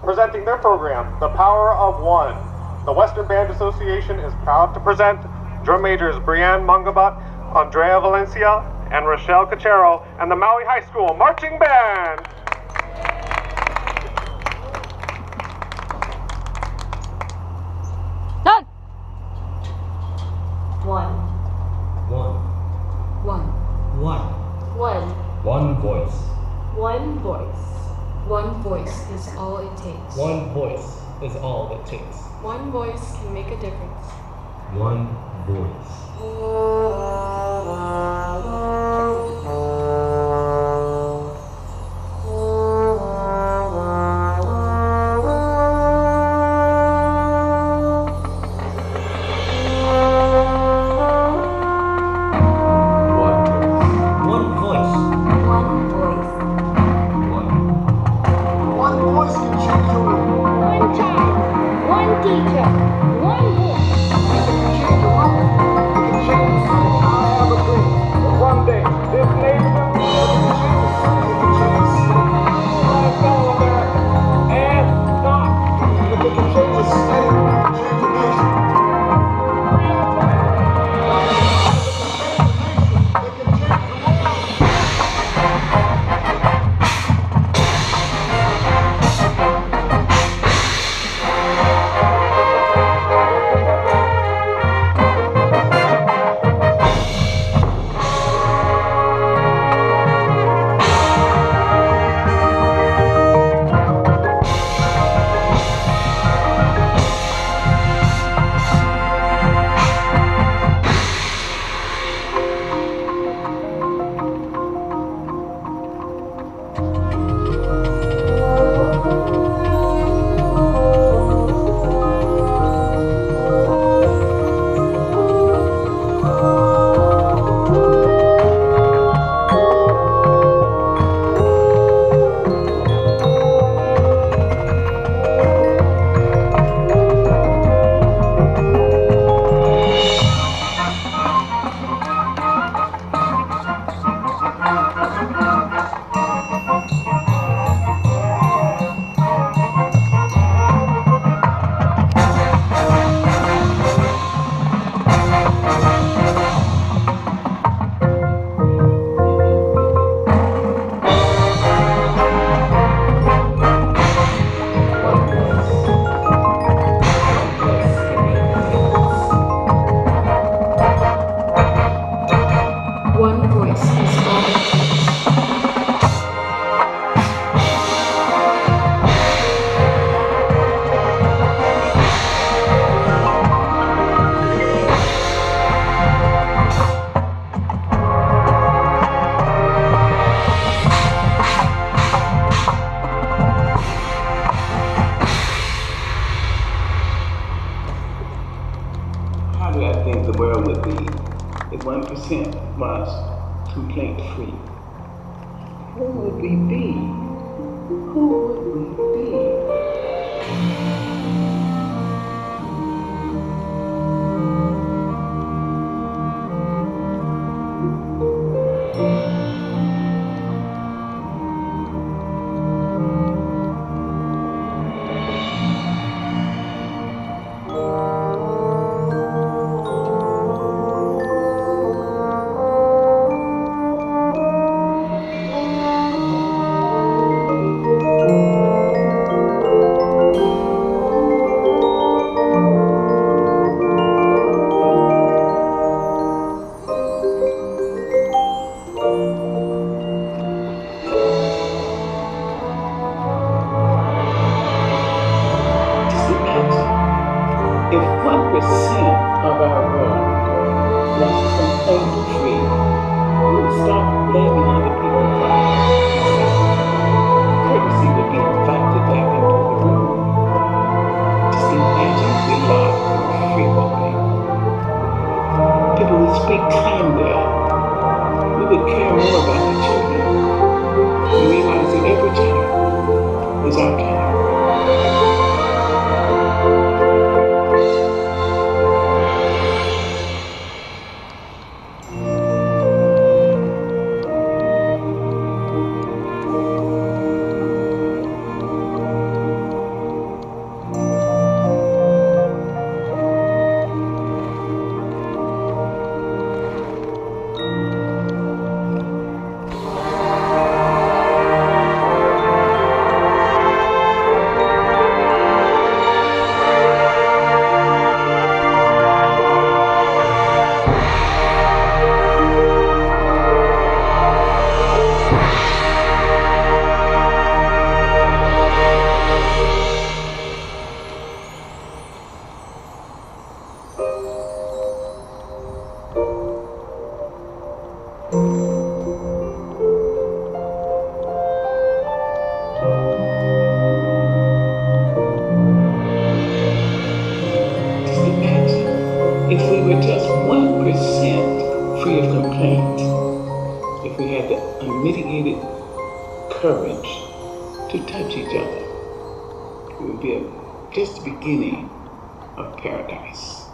presenting their program, The Power of One. The Western Band Association is proud to present drum majors Bryanne Mangabat, Andrea Valencia, and Rochelle Cachero, and the Maui High School Marching Band. Done. One. One voice. One voice. One voice is all it takes. One voice is all it takes. One voice can make a difference. One voice. If 1% was complaint-free, who would we be? Who would we be? If 1% of our world was complaint-free, we would stop blaming other people for our mistakes. Courtesy would be invited back into the room. Just imagine if we loved and were free-walking. People would speak kinder. We would care more about the children and realize that every child is our child. courage to touch each other. It would be just the beginning of paradise.